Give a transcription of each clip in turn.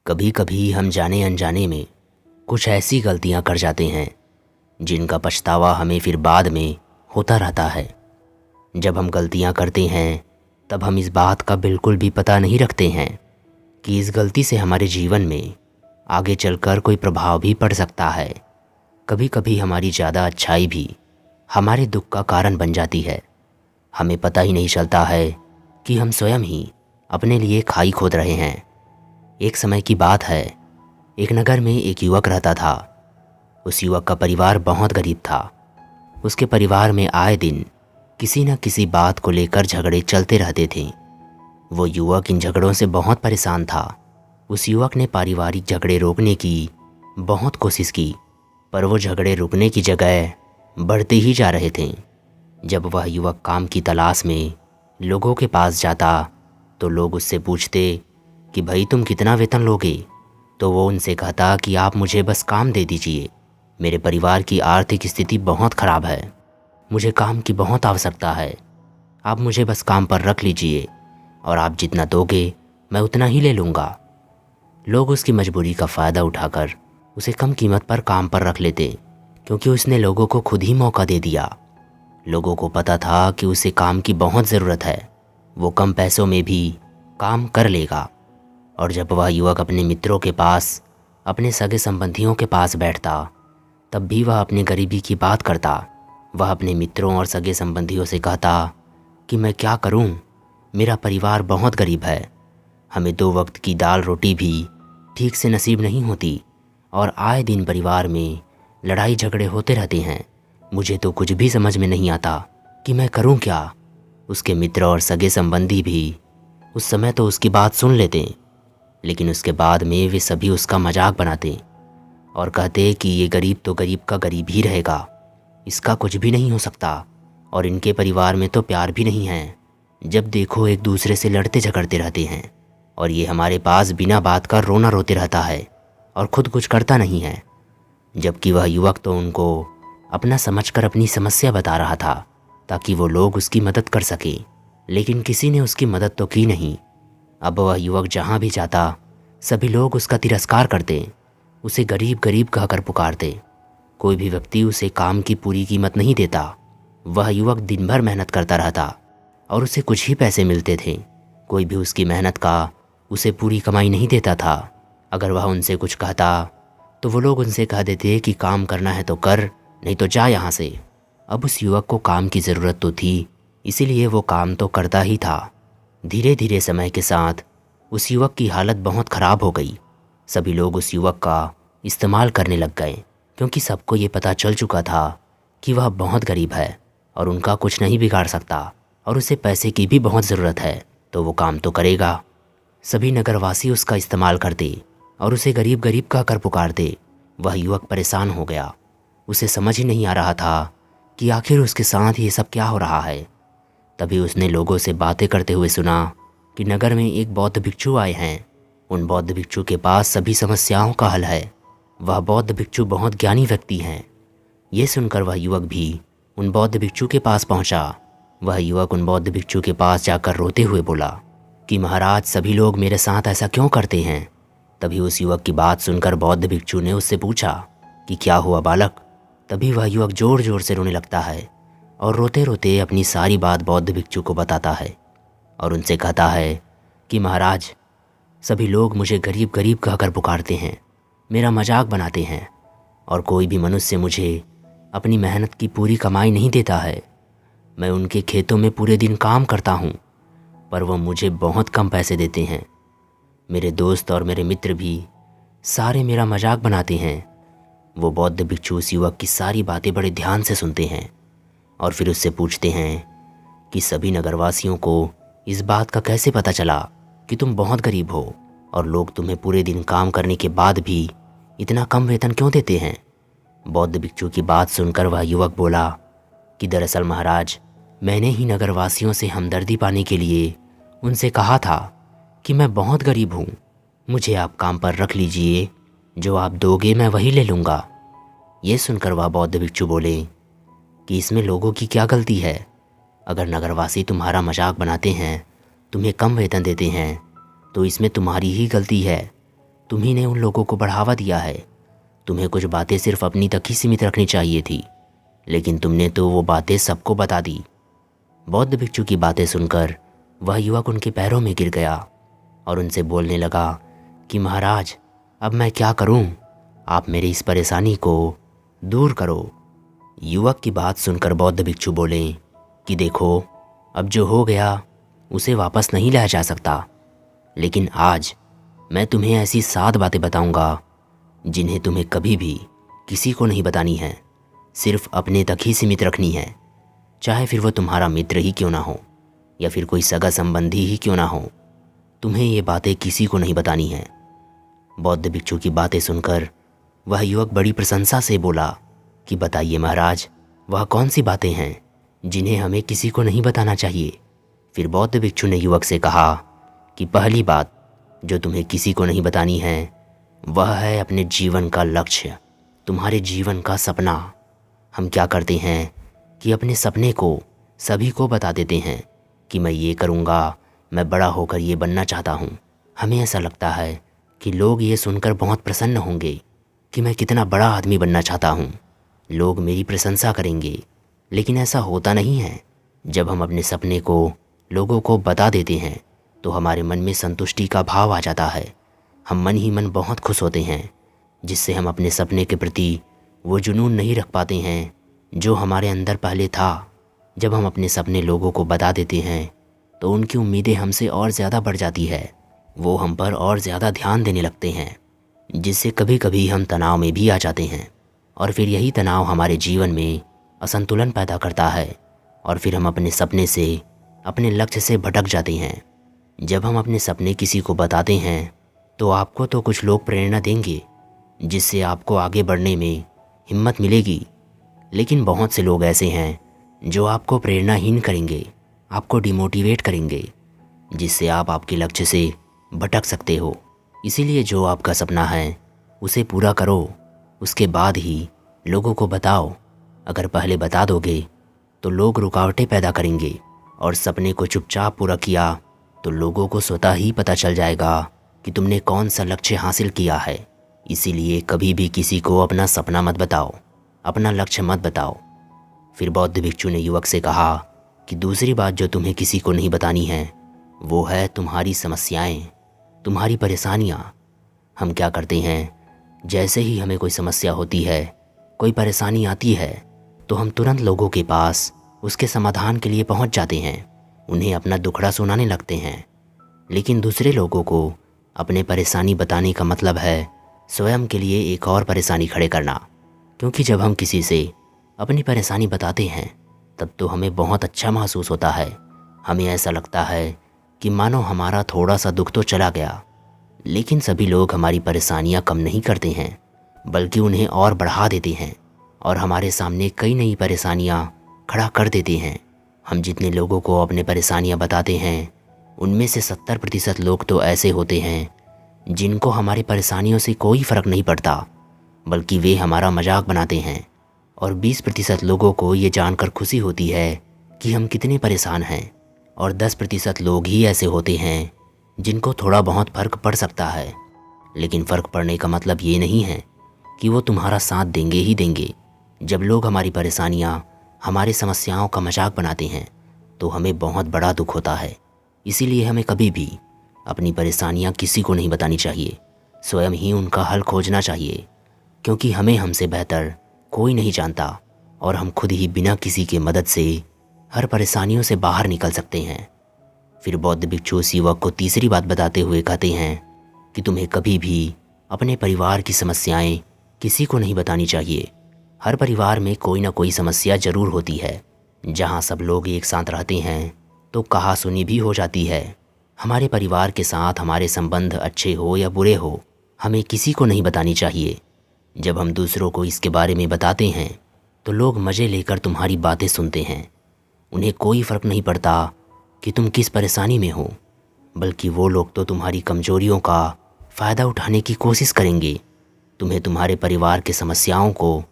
कभी कभी हम जाने अनजाने में कुछ ऐसी गलतियां कर जाते हैं जिनका पछतावा हमें फिर बाद में होता रहता है। जब हम गलतियां करते हैं तब हम इस बात का बिल्कुल भी पता नहीं रखते हैं कि इस गलती से हमारे जीवन में आगे चलकर कोई प्रभाव भी पड़ सकता है। कभी कभी हमारी ज़्यादा अच्छाई भी हमारे दुख का कारण बन जाती है। हमें पता ही नहीं चलता है कि हम स्वयं ही अपने लिए खाई खोद रहे हैं। एक समय की बात है, एक नगर में एक युवक रहता था। उस युवक का परिवार बहुत गरीब था। उसके परिवार में आए दिन किसी न किसी बात को लेकर झगड़े चलते रहते थे। वो युवक इन झगड़ों से बहुत परेशान था। उस युवक ने पारिवारिक झगड़े रोकने की बहुत कोशिश की, पर वो झगड़े रुकने की जगह बढ़ते ही जा रहे थे। जब वह युवक काम की तलाश में लोगों के पास जाता तो लोग उससे पूछते कि भाई तुम कितना वेतन लोगे? तो वो उनसे कहता कि आप मुझे बस काम दे दीजिए, मेरे परिवार की आर्थिक स्थिति बहुत ख़राब है, मुझे काम की बहुत आवश्यकता है, आप मुझे बस काम पर रख लीजिए और आप जितना दोगे मैं उतना ही ले लूँगा। लोग उसकी मजबूरी का फ़ायदा उठाकर उसे कम कीमत पर काम पर रख लेते, क्योंकि उसने लोगों को खुद ही मौका दे दिया। लोगों को पता था कि उसे काम की बहुत ज़रूरत है, वो कम पैसों में भी काम कर लेगा। और जब वह युवक अपने मित्रों के पास, अपने सगे संबंधियों के पास बैठता, तब भी वह अपनी गरीबी की बात करता। वह अपने मित्रों और सगे संबंधियों से कहता कि मैं क्या करूं, मेरा परिवार बहुत गरीब है, हमें 2 वक्त की दाल रोटी भी ठीक से नसीब नहीं होती और आए दिन परिवार में लड़ाई झगड़े होते रहते हैं। मुझे तो कुछ भी समझ में नहीं आता कि मैं करूं क्या। उसके मित्र और सगे संबंधी भी उस समय तो उसकी बात सुन लेते, लेकिन उसके बाद में वे सभी उसका मजाक बनाते और कहते कि ये गरीब तो गरीब का गरीब ही रहेगा, इसका कुछ भी नहीं हो सकता और इनके परिवार में तो प्यार भी नहीं है। जब देखो एक दूसरे से लड़ते झगड़ते रहते हैं और ये हमारे पास बिना बात का रोना रोते रहता है और खुद कुछ करता नहीं है। जबकि वह युवक तो उनको अपना समझकर अपनी समस्या बता रहा था ताकि वो लोग उसकी मदद कर सके, लेकिन किसी ने उसकी मदद तो की नहीं। अब वह युवक जहाँ भी जाता सभी लोग उसका तिरस्कार करते, उसे गरीब गरीब कहकर पुकारते। कोई भी व्यक्ति उसे काम की पूरी कीमत नहीं देता। वह युवक दिन भर मेहनत करता रहता और उसे कुछ ही पैसे मिलते थे। कोई भी उसकी मेहनत का उसे पूरी कमाई नहीं देता था। अगर वह उनसे कुछ कहता तो वो लोग उनसे कह देते कि काम करना है तो कर, नहीं तो जा यहाँ से। अब उस युवक को काम की ज़रूरत तो थी, इसीलिए वो काम तो करता ही था। धीरे धीरे समय के साथ उस युवक की हालत बहुत ख़राब हो गई। सभी लोग उस युवक का इस्तेमाल करने लग गए, क्योंकि सबको ये पता चल चुका था कि वह बहुत गरीब है और उनका कुछ नहीं बिगाड़ सकता और उसे पैसे की भी बहुत ज़रूरत है, तो वो काम तो करेगा। सभी नगरवासी उसका इस्तेमाल करते और उसे गरीब गरीब कहकर पुकारते। वह युवक परेशान हो गया। उसे समझ ही नहीं आ रहा था कि आखिर उसके साथ ये सब क्या हो रहा है। तभी उसने लोगों से बातें करते हुए सुना कि नगर में एक बौद्ध भिक्षु आए हैं। उन बौद्ध भिक्षु के पास सभी समस्याओं का हल है। वह बौद्ध भिक्षु बहुत ज्ञानी व्यक्ति हैं। ये सुनकर वह युवक भी उन बौद्ध भिक्षु के पास पहुंचा। वह युवक उन बौद्ध भिक्षु के पास जाकर रोते हुए बोला कि महाराज, सभी लोग मेरे साथ ऐसा क्यों करते हैं। तभी उस युवक की बात सुनकर बौद्ध भिक्षु ने उससे पूछा कि क्या हुआ बालक। तभी वह युवक ज़ोर ज़ोर से रोने लगता है और रोते रोते अपनी सारी बात बौद्ध भिक्षु को बताता है और उनसे कहता है कि महाराज, सभी लोग मुझे गरीब गरीब कहकर पुकारते हैं, मेरा मजाक बनाते हैं और कोई भी मनुष्य मुझे अपनी मेहनत की पूरी कमाई नहीं देता है। मैं उनके खेतों में पूरे दिन काम करता हूँ, पर वो मुझे बहुत कम पैसे देते हैं। मेरे दोस्त और मेरे मित्र भी सारे मेरा मजाक बनाते हैं। वो बौद्ध भिक्षु उस युवक की सारी बातें बड़े ध्यान से सुनते हैं और फिर उससे पूछते हैं कि सभी नगरवासियों को इस बात का कैसे पता चला कि तुम बहुत गरीब हो और लोग तुम्हें पूरे दिन काम करने के बाद भी इतना कम वेतन क्यों देते हैं। बौद्ध भिक्षु की बात सुनकर वह युवक बोला कि दरअसल महाराज, मैंने ही नगरवासियों से हमदर्दी पाने के लिए उनसे कहा था कि मैं बहुत गरीब हूँ, मुझे आप काम पर रख लीजिए, जो आप दोगे मैं वही ले लूँगा। ये सुनकर वह बौद्ध भिक्षु बोले कि इसमें लोगों की क्या गलती है। अगर नगरवासी तुम्हारा मजाक बनाते हैं, तुम्हें कम वेतन देते हैं, तो इसमें तुम्हारी ही गलती है। तुम्ही ने उन लोगों को बढ़ावा दिया है। तुम्हें कुछ बातें सिर्फ अपनी तक ही सीमित रखनी चाहिए थी, लेकिन तुमने तो वो बातें सबको बता दी। बौद्ध भिक्षु की बातें सुनकर वह युवक उनके पैरों में गिर गया और उनसे बोलने लगा कि महाराज, अब मैं क्या करूं? आप मेरी इस परेशानी को दूर करो। युवक की बात सुनकर बौद्ध भिक्षु बोले कि देखो, अब जो हो गया उसे वापस नहीं लाया जा सकता, लेकिन आज मैं तुम्हें ऐसी 7 बातें बताऊंगा जिन्हें तुम्हें कभी भी किसी को नहीं बतानी है, सिर्फ अपने तक ही सीमित रखनी है। चाहे फिर वो तुम्हारा मित्र ही क्यों ना हो या फिर कोई सगा संबंधी ही क्यों ना हो, तुम्हें ये बातें किसी को नहीं बतानी है। बौद्ध भिक्षु की बातें सुनकर वह युवक बड़ी प्रशंसा से बोला कि बताइए महाराज, वह कौन सी बातें हैं जिन्हें हमें किसी को नहीं बताना चाहिए। फिर बौद्ध भिक्षु ने युवक से कहा कि पहली बात जो तुम्हें किसी को नहीं बतानी है वह है अपने जीवन का लक्ष्य, तुम्हारे जीवन का सपना। हम क्या करते हैं कि अपने सपने को सभी को बता देते हैं कि मैं ये करूँगा, मैं बड़ा होकर ये बनना चाहता हूँ। हमें ऐसा लगता है कि लोग ये सुनकर बहुत प्रसन्न होंगे कि मैं कितना बड़ा आदमी बनना चाहता हूँ, लोग मेरी प्रशंसा करेंगे। लेकिन ऐसा होता नहीं है। जब हम अपने सपने को लोगों को बता देते हैं तो हमारे मन में संतुष्टि का भाव आ जाता है। हम मन ही मन बहुत खुश होते हैं, जिससे हम अपने सपने के प्रति वो जुनून नहीं रख पाते हैं जो हमारे अंदर पहले था। जब हम अपने सपने लोगों को बता देते हैं तो उनकी उम्मीदें हमसे और ज़्यादा बढ़ जाती है। वो हम पर और ज़्यादा ध्यान देने लगते हैं, जिससे कभी कभी हम तनाव में भी आ जाते हैं और फिर यही तनाव हमारे जीवन में असंतुलन पैदा करता है और फिर हम अपने सपने से, अपने लक्ष्य से भटक जाते हैं। जब हम अपने सपने किसी को बताते हैं तो आपको तो कुछ लोग प्रेरणा देंगे, जिससे आपको आगे बढ़ने में हिम्मत मिलेगी। लेकिन बहुत से लोग ऐसे हैं जो आपको प्रेरणाहीन करेंगे, आपको डिमोटिवेट करेंगे, जिससे आप आपके लक्ष्य से भटक सकते हो। इसीलिए जो आपका सपना है उसे पूरा करो, उसके बाद ही लोगों को बताओ। अगर पहले बता दोगे तो लोग रुकावटें पैदा करेंगे और सपने को चुपचाप पूरा किया तो लोगों को स्वतः ही पता चल जाएगा कि तुमने कौन सा लक्ष्य हासिल किया है। इसीलिए कभी भी किसी को अपना सपना मत बताओ, अपना लक्ष्य मत बताओ। फिर बौद्ध भिक्षु ने युवक से कहा कि दूसरी बात जो तुम्हें किसी को नहीं बतानी है वो है तुम्हारी समस्याएं, तुम्हारी परेशानियाँ। हम क्या करते हैं, जैसे ही हमें कोई समस्या होती है, कोई परेशानी आती है, तो हम तुरंत लोगों के पास उसके समाधान के लिए पहुंच जाते हैं, उन्हें अपना दुखड़ा सुनाने लगते हैं। लेकिन दूसरे लोगों को अपने परेशानी बताने का मतलब है स्वयं के लिए एक और परेशानी खड़े करना। क्योंकि जब हम किसी से अपनी परेशानी बताते हैं तब तो हमें बहुत अच्छा महसूस होता है। हमें ऐसा लगता है कि मानो हमारा थोड़ा सा दुख तो चला गया। लेकिन सभी लोग हमारी परेशानियां कम नहीं करते हैं, बल्कि उन्हें और बढ़ा देते हैं और हमारे सामने कई नई परेशानियां खड़ा कर देते हैं। हम जितने लोगों को अपने परेशानियां बताते हैं उनमें से 70% लोग तो ऐसे होते हैं जिनको हमारी परेशानियों से कोई फ़र्क नहीं पड़ता, बल्कि वे हमारा मजाक बनाते हैं। और 20% लोगों को ये जानकर खुशी होती है कि हम कितने परेशान हैं। और 10% लोग ही ऐसे होते हैं जिनको थोड़ा बहुत फ़र्क पड़ सकता है। लेकिन फ़र्क पड़ने का मतलब ये नहीं है कि वो तुम्हारा साथ देंगे ही देंगे। जब लोग हमारी परेशानियाँ, हमारी समस्याओं का मजाक बनाते हैं तो हमें बहुत बड़ा दुख होता है। इसीलिए हमें कभी भी अपनी परेशानियाँ किसी को नहीं बतानी चाहिए, स्वयं ही उनका हल खोजना चाहिए। क्योंकि हमें हमसे बेहतर कोई नहीं जानता और हम खुद ही बिना किसी के मदद से हर परेशानियों से बाहर निकल सकते हैं। फिर बौद्ध भिक्षु उस युवक को तीसरी बात बताते हुए कहते हैं कि तुम्हें कभी भी अपने परिवार की समस्याएं किसी को नहीं बतानी चाहिए। हर परिवार में कोई ना कोई समस्या ज़रूर होती है। जहाँ सब लोग एक साथ रहते हैं तो कहासुनी भी हो जाती है। हमारे परिवार के साथ हमारे संबंध अच्छे हो या बुरे हो, हमें किसी को नहीं बतानी चाहिए। जब हम दूसरों को इसके बारे में बताते हैं तो लोग मज़े लेकर तुम्हारी बातें सुनते हैं। उन्हें कोई फ़र्क नहीं पड़ता कि तुम किस परेशानी में हो, बल्कि वो लोग तो तुम्हारी कमज़ोरियों का फ़ायदा उठाने की कोशिश करेंगे। तुम्हें तुम्हारे परिवार की समस्याओं को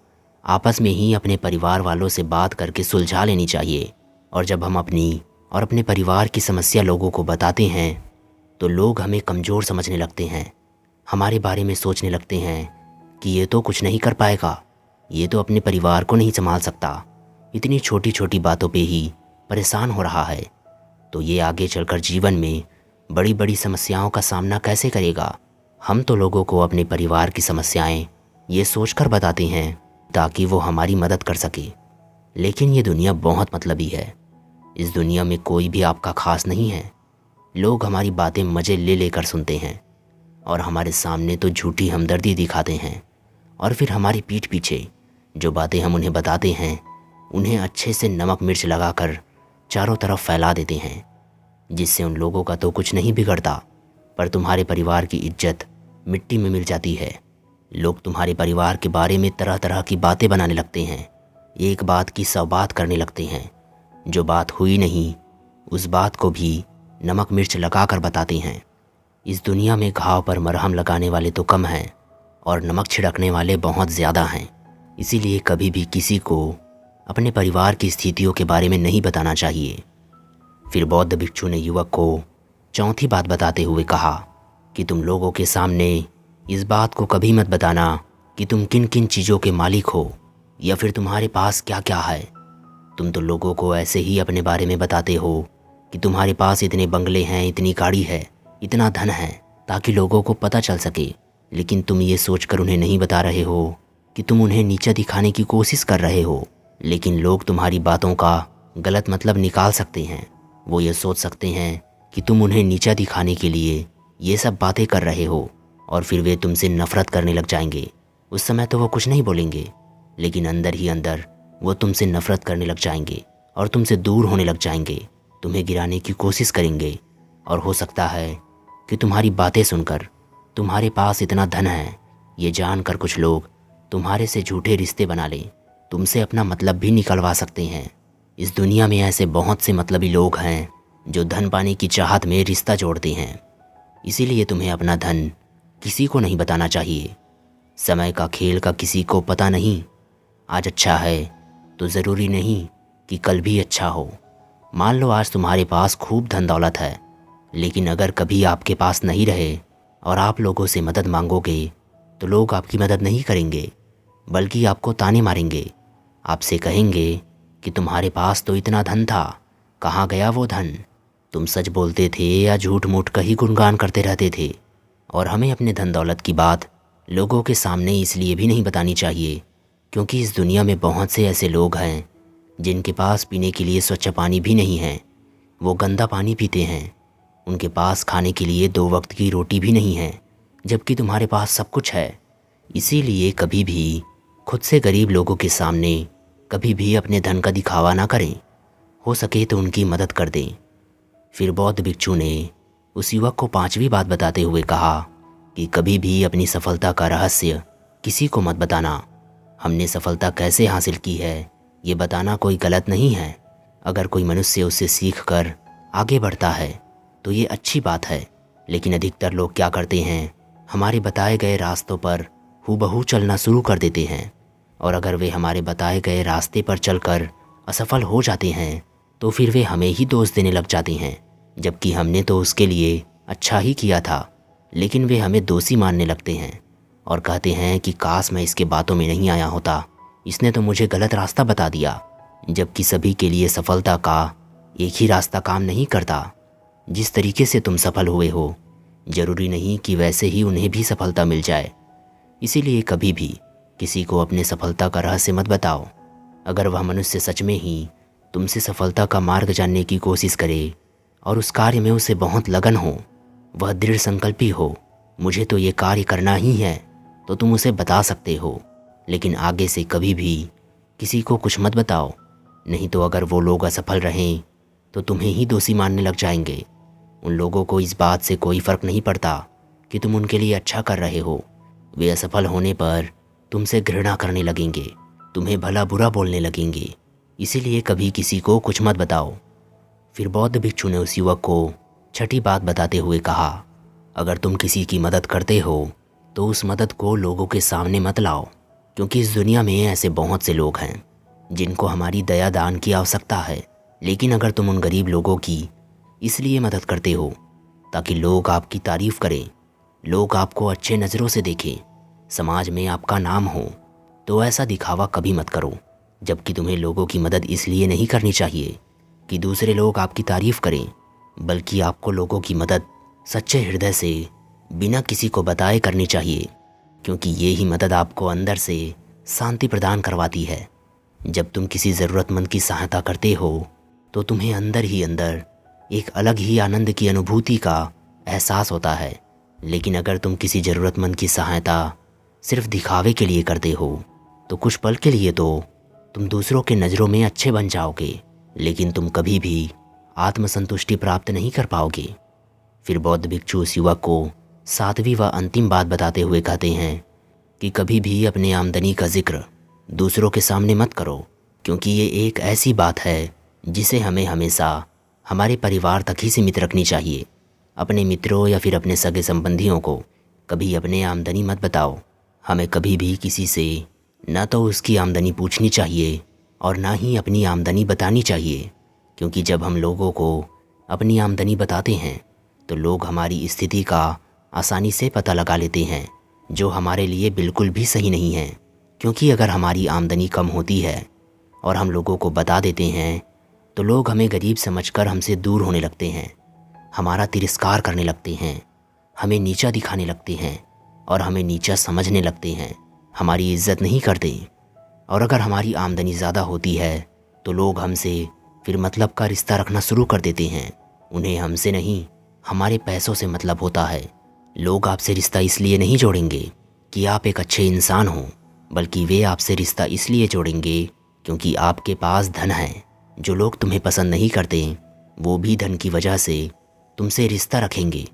आपस में ही अपने परिवार वालों से बात करके सुलझा लेनी चाहिए। और जब हम अपनी और अपने परिवार की समस्या लोगों को बताते हैं तो लोग हमें कमज़ोर समझने लगते हैं। हमारे बारे में सोचने लगते हैं कि ये तो कुछ नहीं कर पाएगा, ये तो अपने परिवार को नहीं संभाल सकता, इतनी छोटी छोटी बातों पे ही परेशान हो रहा है, तो ये आगे चलकर जीवन में बड़ी बड़ी समस्याओं का सामना कैसे करेगा। हम तो लोगों को अपने परिवार की समस्याएं ये सोचकर बताते हैं ताकि वो हमारी मदद कर सके, लेकिन ये दुनिया बहुत मतलबी है। इस दुनिया में कोई भी आपका खास नहीं है। लोग हमारी बातें मज़े ले लेकर सुनते हैं और हमारे सामने तो झूठी हमदर्दी दिखाते हैं, और फिर हमारी पीठ पीछे जो बातें हम उन्हें बताते हैं उन्हें अच्छे से नमक मिर्च लगाकर चारों तरफ फैला देते हैं, जिससे उन लोगों का तो कुछ नहीं बिगड़ता, पर तुम्हारे परिवार की इज्जत मिट्टी में मिल जाती है। लोग तुम्हारे परिवार के बारे में तरह तरह की बातें बनाने लगते हैं, एक बात की 100 बात करने लगते हैं। जो बात हुई नहीं उस बात को भी नमक मिर्च लगाकर बताते हैं। इस दुनिया में घाव पर मरहम लगाने वाले तो कम हैं और नमक छिड़कने वाले बहुत ज़्यादा हैं। इसीलिए कभी भी किसी को अपने परिवार की स्थितियों के बारे में नहीं बताना चाहिए। फिर बौद्ध भिक्षु ने युवक को चौथी बात बताते हुए कहा कि तुम लोगों के सामने इस बात को कभी मत बताना कि तुम किन किन चीज़ों के मालिक हो या फिर तुम्हारे पास क्या क्या है। तुम तो लोगों को ऐसे ही अपने बारे में बताते हो कि तुम्हारे पास इतने बंगले हैं, इतनी गाड़ी है, इतना धन है, ताकि लोगों को पता चल सके, लेकिन तुम ये सोचकर उन्हें नहीं बता रहे हो कि तुम उन्हें नीचा दिखाने की कोशिश कर रहे हो। लेकिन लोग तुम्हारी बातों का गलत मतलब निकाल सकते हैं। वो ये सोच सकते हैं कि तुम उन्हें नीचा दिखाने के लिए ये सब बातें कर रहे हो, और फिर वे तुमसे नफरत करने लग जाएंगे। उस समय तो वो कुछ नहीं बोलेंगे, लेकिन अंदर ही अंदर वो तुमसे नफरत करने लग जाएंगे और तुमसे दूर होने लग जाएंगे, तुम्हें गिराने की कोशिश करेंगे। और हो सकता है कि तुम्हारी बातें सुनकर तुम्हारे पास इतना धन है ये जानकर कुछ लोग तुम्हारे से झूठे रिश्ते बना लें, तुमसे अपना मतलब भी निकलवा सकते हैं। इस दुनिया में ऐसे बहुत से मतलबी लोग हैं जो धन पाने की चाहत में रिश्ता जोड़ते हैं। इसीलिए तुम्हें अपना धन किसी को नहीं बताना चाहिए। समय का खेल का किसी को पता नहीं। आज अच्छा है तो ज़रूरी नहीं कि कल भी अच्छा हो। मान लो आज तुम्हारे पास खूब धन दौलत है, लेकिन अगर कभी आपके पास नहीं रहे और आप लोगों से मदद मांगोगे तो लोग आपकी मदद नहीं करेंगे, बल्कि आपको ताने मारेंगे। आपसे कहेंगे कि तुम्हारे पास तो इतना धन था, कहाँ गया वो धन। तुम सच बोलते थे या झूठ मूठ का ही गुणगान करते रहते थे। और हमें अपने धन दौलत की बात लोगों के सामने इसलिए भी नहीं बतानी चाहिए क्योंकि इस दुनिया में बहुत से ऐसे लोग हैं जिनके पास पीने के लिए स्वच्छ पानी भी नहीं है, वो गंदा पानी पीते हैं। उनके पास खाने के लिए 2 वक्त की रोटी भी नहीं है, जबकि तुम्हारे पास सब कुछ है। इसीलिए कभी भी खुद से गरीब लोगों के सामने कभी भी अपने धन का दिखावा ना करें, हो सके तो उनकी मदद कर दें। फिर बौद्ध भिक्षु ने उस युवक को 5वीं बात बताते हुए कहा कि कभी भी अपनी सफलता का रहस्य किसी को मत बताना। हमने सफलता कैसे हासिल की है ये बताना कोई गलत नहीं है। अगर कोई मनुष्य उससे सीख कर आगे बढ़ता है तो ये अच्छी बात है, लेकिन अधिकतर लोग क्या करते हैं, हमारे बताए गए रास्तों पर हूबहू चलना शुरू कर देते हैं, और अगर वे हमारे बताए गए रास्ते पर चलकर असफल हो जाते हैं तो फिर वे हमें ही दोष देने लग जाते हैं, जबकि हमने तो उसके लिए अच्छा ही किया था। लेकिन वे हमें दोषी मानने लगते हैं और कहते हैं कि काश मैं इसके बातों में नहीं आया होता, इसने तो मुझे गलत रास्ता बता दिया। जबकि सभी के लिए सफलता का एक ही रास्ता काम नहीं करता। जिस तरीके से तुम सफल हुए हो ज़रूरी नहीं कि वैसे ही उन्हें भी सफलता मिल जाए। इसीलिए कभी भी किसी को अपने सफलता का रहस्य मत बताओ। अगर वह मनुष्य सच में ही तुमसे सफलता का मार्ग जानने की कोशिश करे और उस कार्य में उसे बहुत लगन हो, वह दृढ़ संकल्पी हो, मुझे तो ये कार्य करना ही है, तो तुम उसे बता सकते हो। लेकिन आगे से कभी भी किसी को कुछ मत बताओ, नहीं तो अगर वो लोग असफल रहें तो तुम्हें ही दोषी मानने लग जाएंगे। उन लोगों को इस बात से कोई फ़र्क नहीं पड़ता कि तुम उनके लिए अच्छा कर रहे हो। वे असफल होने पर तुमसे घृणा करने लगेंगे, तुम्हें भला बुरा बोलने लगेंगे। इसीलिए कभी किसी को कुछ मत बताओ। फिर बौद्ध भिक्षु ने उस युवक को 6ठी बात बताते हुए कहा, अगर तुम किसी की मदद करते हो तो उस मदद को लोगों के सामने मत लाओ, क्योंकि इस दुनिया में ऐसे बहुत से लोग हैं जिनको हमारी दया दान की आवश्यकता है। लेकिन अगर तुम उन गरीब लोगों की इसलिए मदद करते हो ताकि लोग आपकी तारीफ़ करें लोग आपको अच्छे नज़रों से देखें, समाज में आपका नाम हो, तो ऐसा दिखावा कभी मत करो। जबकि तुम्हें लोगों की मदद इसलिए नहीं करनी चाहिए कि दूसरे लोग आपकी तारीफ़ करें, बल्कि आपको लोगों की मदद सच्चे हृदय से बिना किसी को बताए करनी चाहिए, क्योंकि ये ही मदद आपको अंदर से शांति प्रदान करवाती है। जब तुम किसी ज़रूरतमंद की सहायता करते हो तो तुम्हें अंदर ही अंदर एक अलग ही आनंद की अनुभूति का एहसास होता है। लेकिन अगर तुम किसी ज़रूरतमंद की सहायता सिर्फ दिखावे के लिए करते हो तो कुछ पल के लिए तो तुम दूसरों के नज़रों में अच्छे बन जाओगे, लेकिन तुम कभी भी आत्मसंतुष्टि प्राप्त नहीं कर पाओगे। फिर बौद्ध भिक्षु उस युवक को 7वीं व अंतिम बात बताते हुए कहते हैं कि कभी भी अपने आमदनी का जिक्र दूसरों के सामने मत करो, क्योंकि ये एक ऐसी बात है जिसे हमें हमेशा हमारे परिवार तक ही सीमित रखनी चाहिए। अपने मित्रों या फिर अपने सगे संबंधियों को कभी अपने आमदनी मत बताओ। हमें कभी भी किसी से न तो उसकी आमदनी पूछनी चाहिए और ना ही अपनी आमदनी बतानी चाहिए, क्योंकि जब हम लोगों को अपनी आमदनी बताते हैं तो लोग हमारी स्थिति का आसानी से पता लगा लेते हैं, जो हमारे लिए बिल्कुल भी सही नहीं है। क्योंकि अगर हमारी आमदनी कम होती है और हम लोगों को बता देते हैं तो लोग हमें गरीब समझकर हमसे दूर होने लगते हैं, हमारा तिरस्कार करने लगते हैं, हमें नीचा दिखाने लगते हैं और हमें नीचा समझने लगते हैं, हमारी इज्जत नहीं करते। और अगर हमारी आमदनी ज़्यादा होती है तो लोग हमसे फिर मतलब का रिश्ता रखना शुरू कर देते हैं। उन्हें हमसे नहीं, हमारे पैसों से मतलब होता है। लोग आपसे रिश्ता इसलिए नहीं जोड़ेंगे कि आप एक अच्छे इंसान हो, बल्कि वे आपसे रिश्ता इसलिए जोड़ेंगे क्योंकि आपके पास धन है। जो लोग तुम्हें पसंद नहीं करते वो भी धन की वजह से तुमसे रिश्ता रखेंगे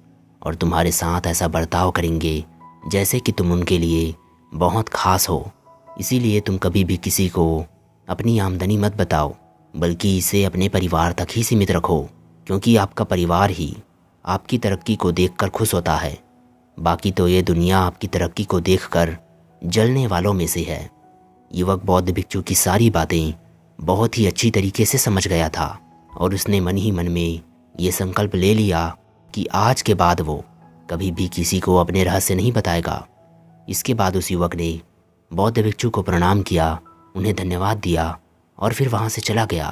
और तुम्हारे साथ ऐसा बर्ताव करेंगे जैसे कि तुम उनके लिए बहुत खास हो। इसीलिए तुम कभी भी किसी को अपनी आमदनी मत बताओ, बल्कि इसे अपने परिवार तक ही सीमित रखो, क्योंकि आपका परिवार ही आपकी तरक्की को देखकर खुश होता है। बाकी तो ये दुनिया आपकी तरक्की को देखकर जलने वालों में से है। युवक बौद्ध भिक्षु की सारी बातें बहुत ही अच्छी तरीके से समझ गया था और उसने मन ही मन में ये संकल्प ले लिया कि आज के बाद वो कभी भी किसी को अपने रहस्य नहीं बताएगा। इसके बाद उस युवक ने बौद्ध भिक्षु को प्रणाम किया, उन्हें धन्यवाद दिया और फिर वहाँ से चला गया।